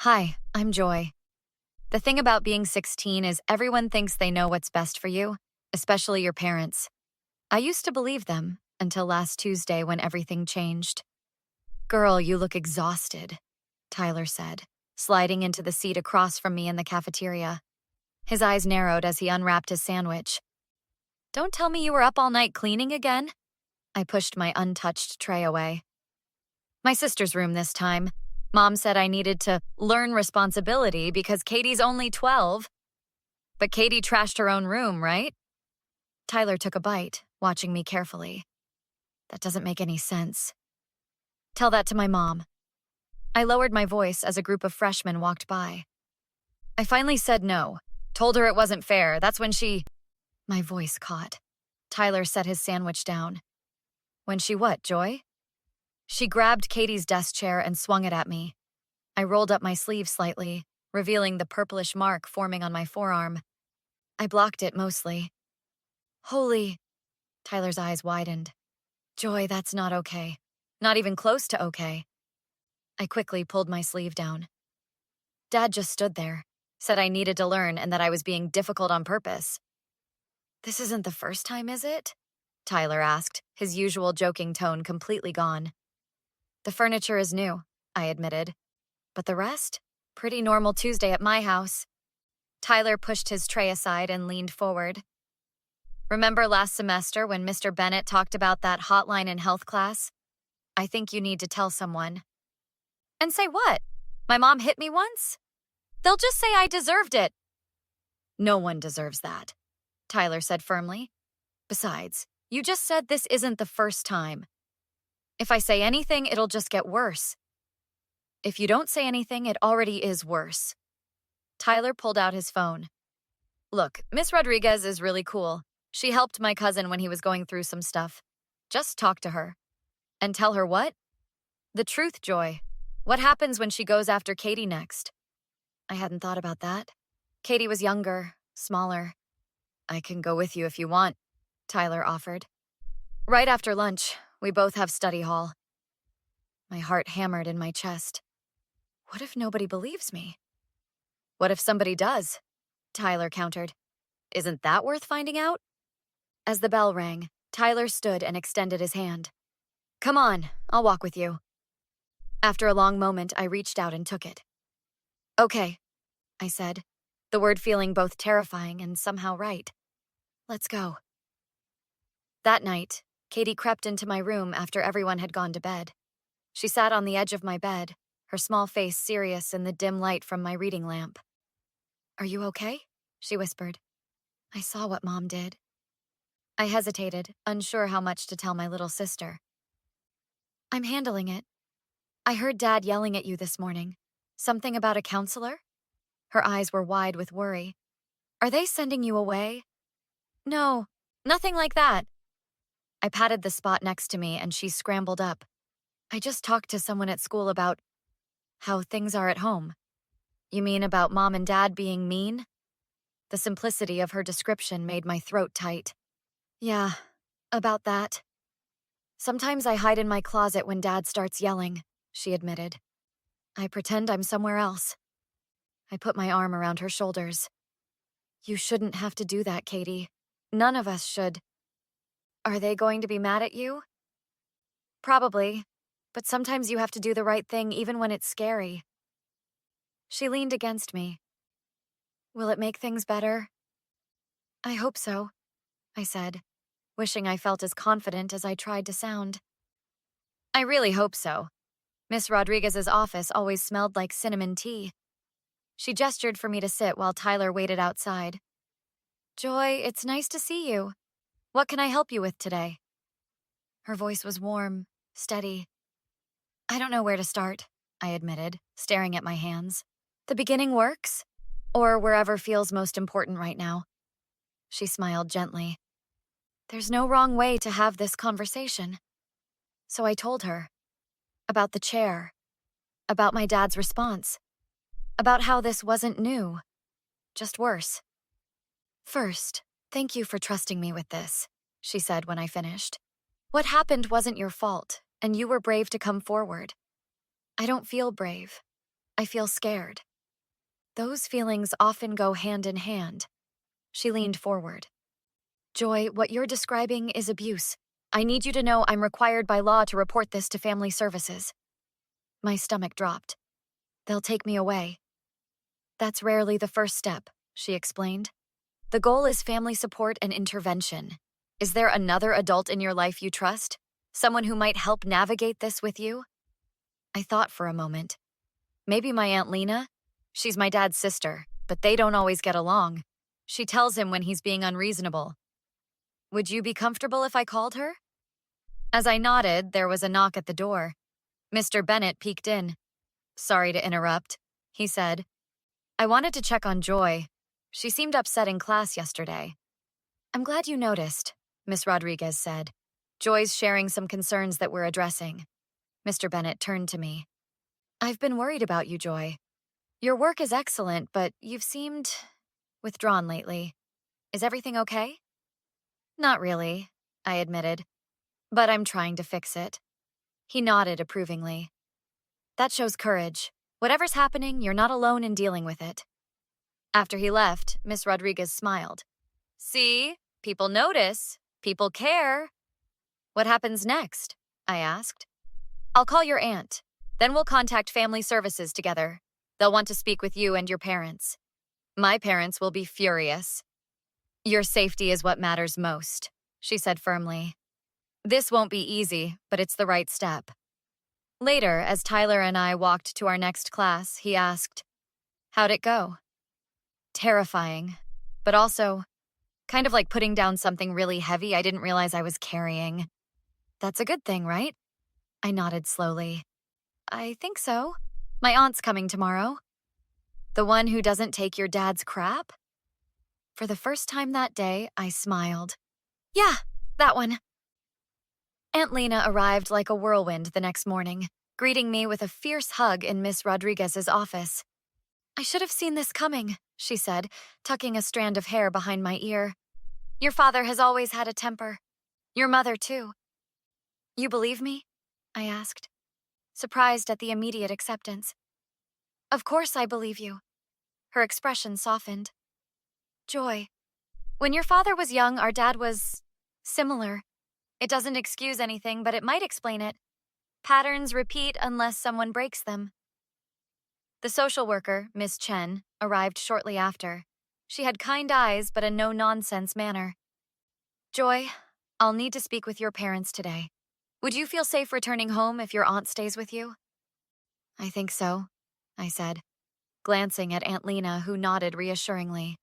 Hi, I'm Joy. The thing about being 16 is everyone thinks they know what's best for you, especially your parents. I used to believe them until last Tuesday when everything changed. Girl, you look exhausted, Tyler said, sliding into the seat across from me in the cafeteria. His eyes narrowed as he unwrapped his sandwich. Don't tell me you were up all night cleaning again? I pushed my untouched tray away. My sister's room this time. Mom said I needed to learn responsibility because Katie's only 12. But Katie trashed her own room, right? Tyler took a bite, watching me carefully. That doesn't make any sense. Tell that to my mom. I lowered my voice as a group of freshmen walked by. I finally said no. Told her it wasn't fair. That's when she... My voice caught. Tyler set his sandwich down. When she what, Joy? She grabbed Katie's desk chair and swung it at me. I rolled up my sleeve slightly, revealing the purplish mark forming on my forearm. I blocked it mostly. Holy... Tyler's eyes widened. Joy, that's not okay. Not even close to okay. I quickly pulled my sleeve down. Dad just stood there, said I needed to learn and that I was being difficult on purpose. This isn't the first time, is it? Tyler asked, his usual joking tone completely gone. The furniture is new, I admitted. But the rest? Pretty normal Tuesday at my house. Tyler pushed his tray aside and leaned forward. Remember last semester when Mr. Bennett talked about that hotline in health class? I think you need to tell someone. And say what? My mom hit me once? They'll just say I deserved it. No one deserves that, Tyler said firmly. Besides, you just said this isn't the first time. If I say anything, it'll just get worse. If you don't say anything, it already is worse. Tyler pulled out his phone. Look, Miss Rodriguez is really cool. She helped my cousin when he was going through some stuff. Just talk to her. And tell her what? The truth, Joy. What happens when she goes after Katie next? I hadn't thought about that. Katie was younger, smaller. I can go with you if you want, Tyler offered. Right after lunch, we both have study hall. My heart hammered in my chest. What if nobody believes me? What if somebody does? Tyler countered. Isn't that worth finding out? As the bell rang, Tyler stood and extended his hand. Come on, I'll walk with you. After a long moment, I reached out and took it. Okay, I said, the word feeling both terrifying and somehow right. Let's go. That night, Katie crept into my room after everyone had gone to bed. She sat on the edge of my bed, her small face serious in the dim light from my reading lamp. Are you okay? She whispered. I saw what Mom did. I hesitated, unsure how much to tell my little sister. I'm handling it. I heard Dad yelling at you this morning. Something about a counselor? Her eyes were wide with worry. Are they sending you away? No, nothing like that. I patted the spot next to me and she scrambled up. I just talked to someone at school about how things are at home. You mean about Mom and Dad being mean? The simplicity of her description made my throat tight. Yeah, about that. Sometimes I hide in my closet when Dad starts yelling, she admitted. I pretend I'm somewhere else. I put my arm around her shoulders. You shouldn't have to do that, Katie. None of us should. Are they going to be mad at you? Probably, but sometimes you have to do the right thing even when it's scary. She leaned against me. Will it make things better? I hope so, I said, wishing I felt as confident as I tried to sound. I really hope so. Miss Rodriguez's office always smelled like cinnamon tea. She gestured for me to sit while Tyler waited outside. Joy, it's nice to see you. What can I help you with today? Her voice was warm, steady. I don't know where to start, I admitted, staring at my hands. The beginning works, or wherever feels most important right now. She smiled gently. There's no wrong way to have this conversation. So I told her. About the chair. About my dad's response. About how this wasn't new. Just worse. First, thank you for trusting me with this, she said when I finished. What happened wasn't your fault, and you were brave to come forward. I don't feel brave. I feel scared. Those feelings often go hand in hand. She leaned forward. Joy, what you're describing is abuse. I need you to know I'm required by law to report this to family services. My stomach dropped. They'll take me away. That's rarely the first step, she explained. The goal is family support and intervention. Is there another adult in your life you trust? Someone who might help navigate this with you? I thought for a moment. Maybe my Aunt Lena? She's my dad's sister, but they don't always get along. She tells him when he's being unreasonable. Would you be comfortable if I called her? As I nodded, there was a knock at the door. Mr. Bennett peeked in. Sorry to interrupt, he said. I wanted to check on Joy. She seemed upset in class yesterday. I'm glad you noticed, Miss Rodriguez said. Joy's sharing some concerns that we're addressing. Mr. Bennett turned to me. I've been worried about you, Joy. Your work is excellent, but you've seemed withdrawn lately. Is everything okay? Not really, I admitted, but I'm trying to fix it. He nodded approvingly. That shows courage. Whatever's happening, you're not alone in dealing with it. After he left, Miss Rodriguez smiled. See, people notice, people care. What happens next? I asked. I'll call your aunt. Then we'll contact family services together. They'll want to speak with you and your parents. My parents will be furious. Your safety is what matters most, she said firmly. This won't be easy, but it's the right step. Later, as Tyler and I walked to our next class, he asked, How'd it go? Terrifying, but also kind of like putting down something really heavy I didn't realize I was carrying. That's a good thing, right? I nodded slowly. I think so. My aunt's coming tomorrow. The one who doesn't take your dad's crap? For the first time that day, I smiled. Yeah, that one. Aunt Lena arrived like a whirlwind the next morning, greeting me with a fierce hug in Miss Rodriguez's office. I should have seen this coming, she said, tucking a strand of hair behind my ear. Your father has always had a temper. Your mother, too. You believe me? I asked, surprised at the immediate acceptance. Of course I believe you. Her expression softened. Joy, when your father was young, our dad was similar. It doesn't excuse anything, but it might explain it. Patterns repeat unless someone breaks them. The social worker, Miss Chen, arrived shortly after. She had kind eyes, but a no-nonsense manner. Joy, I'll need to speak with your parents today. Would you feel safe returning home if your aunt stays with you? I think so, I said, glancing at Aunt Lena, who nodded reassuringly.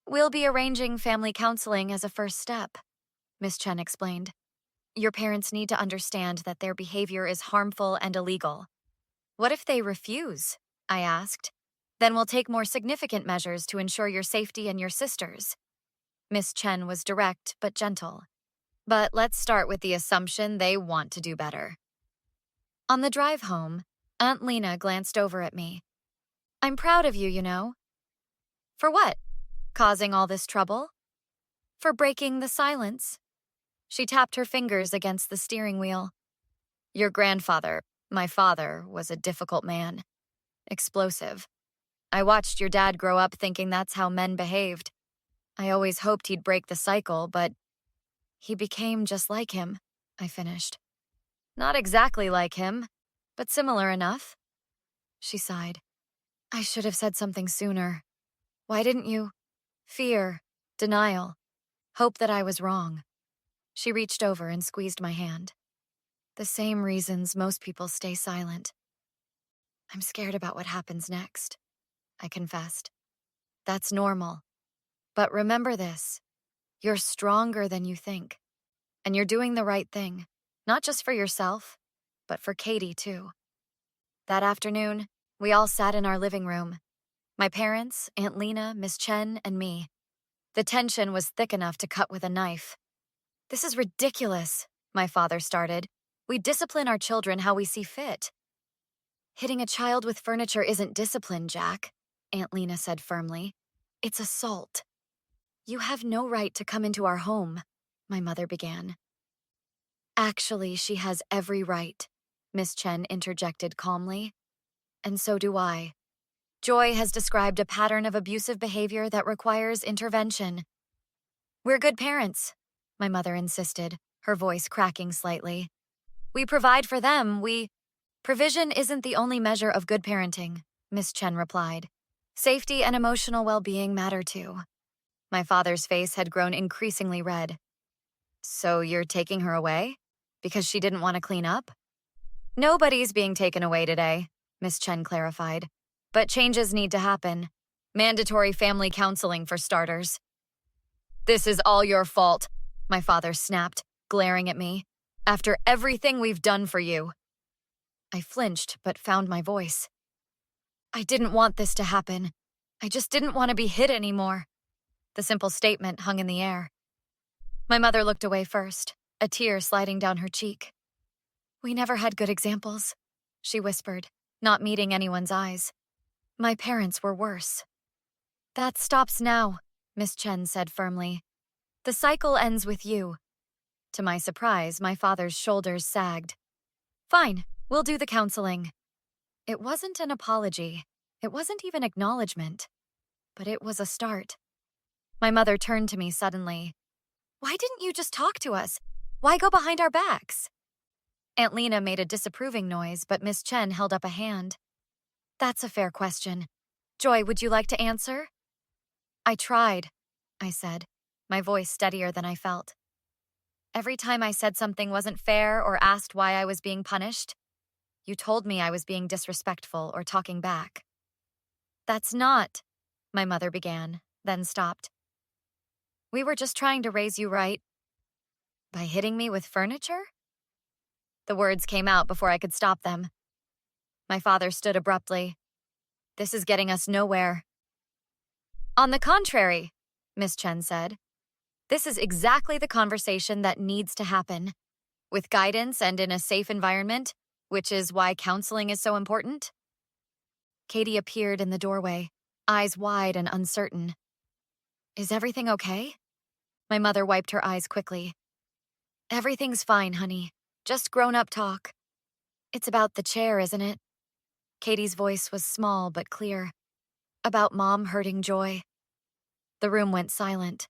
We'll be arranging family counseling as a first step, Miss Chen explained. Your parents need to understand that their behavior is harmful and illegal. What if they refuse? I asked. Then we'll take more significant measures to ensure your safety and your sister's. Miss Chen was direct but gentle. But let's start with the assumption they want to do better. On the drive home, Aunt Lena glanced over at me. I'm proud of you, you know. For what? Causing all this trouble? For breaking the silence. She tapped her fingers against the steering wheel. Your grandfather, my father, was a difficult man. Explosive. I watched your dad grow up thinking that's how men behaved. I always hoped he'd break the cycle, but he became just like him, I finished. Not exactly like him, but similar enough. She sighed. I should have said something sooner. Why didn't you? Fear, denial, hope that I was wrong. She reached over and squeezed my hand. The same reasons most people stay silent. I'm scared about what happens next, I confessed. That's normal. But remember this. You're stronger than you think. And you're doing the right thing, not just for yourself, but for Katie, too. That afternoon, we all sat in our living room. My parents, Aunt Lena, Miss Chen, and me. The tension was thick enough to cut with a knife. This is ridiculous, my father started. We discipline our children how we see fit. Hitting a child with furniture isn't discipline, Jack, Aunt Lena said firmly. It's assault. You have no right to come into our home, my mother began. Actually, she has every right, Miss Chen interjected calmly. and so do I. Joy has described a pattern of abusive behavior that requires intervention. We're good parents, my mother insisted, her voice cracking slightly. We provide for them, Provision isn't the only measure of good parenting, Miss Chen replied. Safety and emotional well-being matter too. My father's face had grown increasingly red. So you're taking her away? Because she didn't want to clean up? Nobody's being taken away today, Miss Chen clarified. But changes need to happen. Mandatory family counseling for starters. This is all your fault, my father snapped, glaring at me. After everything we've done for you. I flinched, but found my voice. I didn't want this to happen. I just didn't want to be hit anymore. The simple statement hung in the air. My mother looked away first, a tear sliding down her cheek. We never had good examples, she whispered, not meeting anyone's eyes. My parents were worse. That stops now, Miss Chen said firmly. The cycle ends with you. To my surprise, my father's shoulders sagged. Fine, we'll do the counseling. It wasn't an apology. It wasn't even acknowledgement. But it was a start. My mother turned to me suddenly. Why didn't you just talk to us? Why go behind our backs? Aunt Lena made a disapproving noise, but Miss Chen held up a hand. That's a fair question. Joy, would you like to answer? I tried, I said, my voice steadier than I felt. Every time I said something wasn't fair or asked why I was being punished, you told me I was being disrespectful or talking back. That's not, my mother began, then stopped. We were just trying to raise you right. By hitting me with furniture? The words came out before I could stop them. My father stood abruptly. This is getting us nowhere. On the contrary, Miss Chen said. This is exactly the conversation that needs to happen. With guidance and in a safe environment, which is why counseling is so important. Katie appeared in the doorway, eyes wide and uncertain. Is everything okay? My mother wiped her eyes quickly. Everything's fine, honey. Just grown-up talk. It's about the chair, isn't it? Katie's voice was small but clear. About Mom hurting Joy. The room went silent.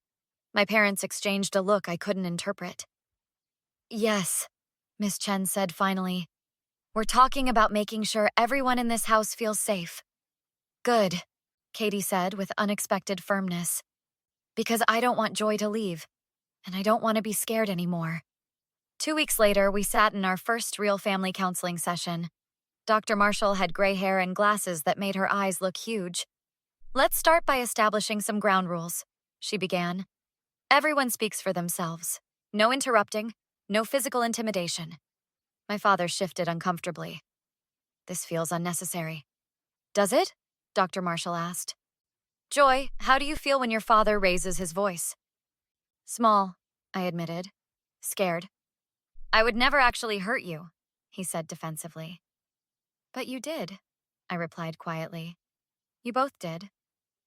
My parents exchanged a look I couldn't interpret. Yes, Miss Chen said finally. We're talking about making sure everyone in this house feels safe. Good, Katie said with unexpected firmness. Because I don't want Joy to leave, and I don't want to be scared anymore. 2 weeks later, we sat in our first real family counseling session. Dr. Marshall had gray hair and glasses that made her eyes look huge. Let's start by establishing some ground rules, she began. Everyone speaks for themselves. No interrupting, no physical intimidation. My father shifted uncomfortably. This feels unnecessary. Does it? Dr. Marshall asked. Joy, how do you feel when your father raises his voice? Small, I admitted. Scared. I would never actually hurt you, he said defensively. But you did, I replied quietly. You both did.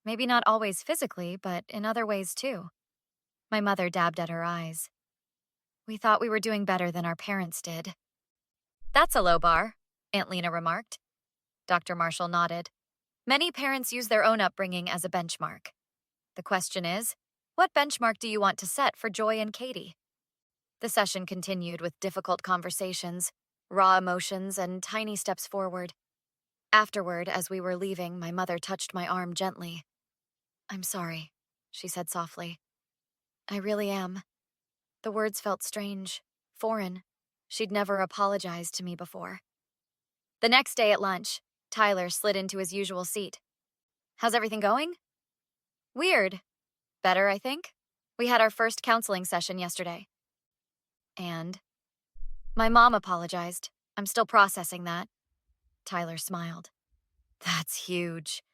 Maybe not always physically, but in other ways too. My mother dabbed at her eyes. We thought we were doing better than our parents did. That's a low bar, Aunt Lena remarked. Dr. Marshall nodded. Many parents use their own upbringing as a benchmark. The question is, what benchmark do you want to set for Joy and Katie? The session continued with difficult conversations, raw emotions, and tiny steps forward. Afterward, as we were leaving, my mother touched my arm gently. I'm sorry, she said softly. I really am. The words felt strange, foreign. She'd never apologized to me before. The next day at lunch, Tyler slid into his usual seat. How's everything going? Weird. Better, I think. We had our first counseling session yesterday. And? My mom apologized. I'm still processing that. Tyler smiled. That's huge.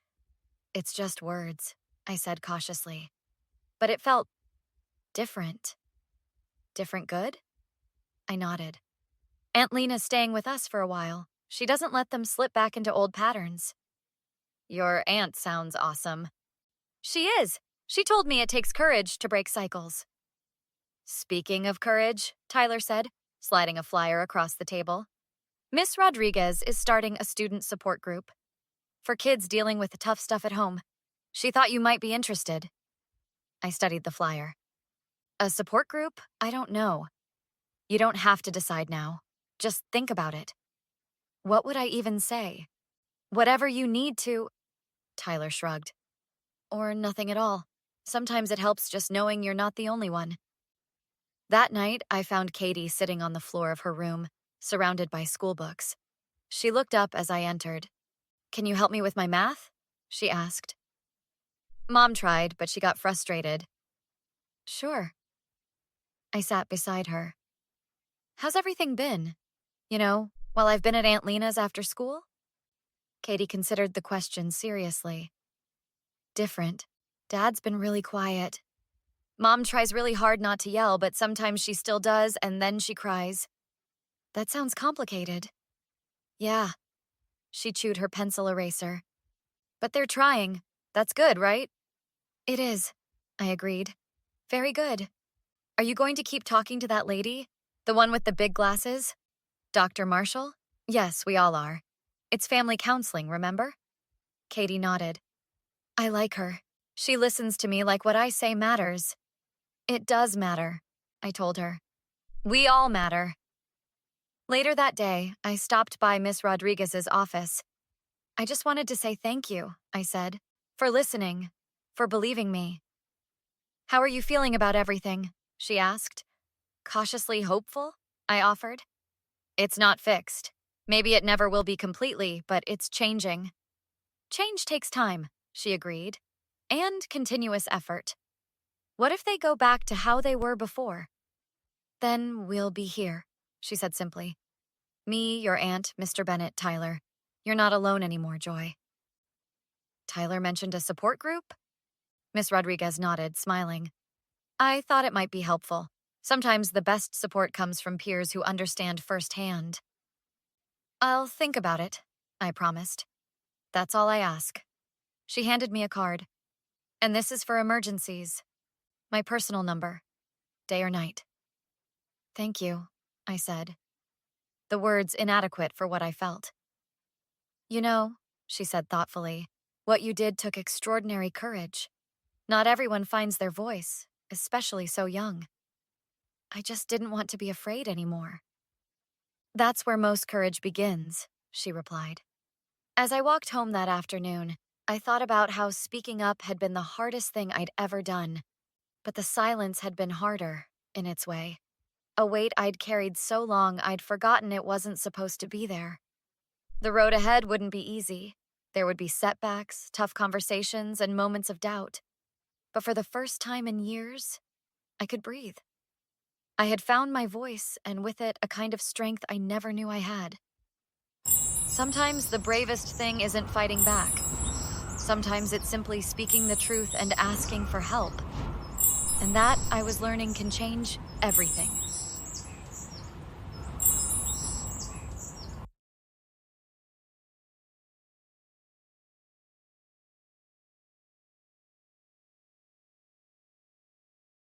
It's just words, I said cautiously. But it felt different. Different good? I nodded. Aunt Lena's staying with us for a while. She doesn't let them slip back into old patterns. Your aunt sounds awesome. She is. She told me it takes courage to break cycles. Speaking of courage, Tyler said, sliding a flyer across the table. Miss Rodriguez is starting a student support group. For kids dealing with tough stuff at home. She thought you might be interested. I studied the flyer. A support group? I don't know. You don't have to decide now. Just think about it. What would I even say? Whatever you need to. Tyler shrugged. Or nothing at all. Sometimes it helps just knowing you're not the only one. That night, I found Katie sitting on the floor of her room, surrounded by school books. She looked up as I entered. Can you help me with my math? She asked. Mom tried, but she got frustrated. Sure. I sat beside her. How's everything been? You know, while I've been at Aunt Lena's after school? Katie considered the question seriously. Different. Dad's been really quiet. Mom tries really hard not to yell, but sometimes she still does, and then she cries. That sounds complicated. Yeah. She chewed her pencil eraser. But they're trying. That's good, right? It is, I agreed. Very good. Are you going to keep talking to that lady? The one with the big glasses? Dr. Marshall? Yes, we all are. It's family counseling, remember? Katie nodded. I like her. She listens to me like what I say matters. It does matter, I told her. We all matter. Later that day, I stopped by Miss Rodriguez's office. I just wanted to say thank you, I said, for listening, for believing me. How are you feeling about everything? She asked. Cautiously hopeful, I offered. It's not fixed. Maybe it never will be completely, but it's changing. Change takes time, she agreed, and continuous effort. What if they go back to how they were before? Then we'll be here, she said simply. Me, your aunt, Mr. Bennett, Tyler. You're not alone anymore, Joy. Tyler mentioned a support group? Miss Rodriguez nodded, smiling. I thought it might be helpful. Sometimes the best support comes from peers who understand firsthand. I'll think about it, I promised. That's all I ask. She handed me a card. And this is for emergencies. My personal number, day or night. Thank you, I said. The words inadequate for what I felt. You know, she said thoughtfully, what you did took extraordinary courage. Not everyone finds their voice, especially so young. I just didn't want to be afraid anymore. That's where most courage begins, she replied. As I walked home that afternoon, I thought about how speaking up had been the hardest thing I'd ever done. But the silence had been harder, in its way. A weight I'd carried so long I'd forgotten it wasn't supposed to be there. The road ahead wouldn't be easy. There would be setbacks, tough conversations, and moments of doubt. But for the first time in years, I could breathe. I had found my voice, and with it, a kind of strength I never knew I had. Sometimes the bravest thing isn't fighting back. Sometimes it's simply speaking the truth and asking for help. And that, I was learning, can change everything.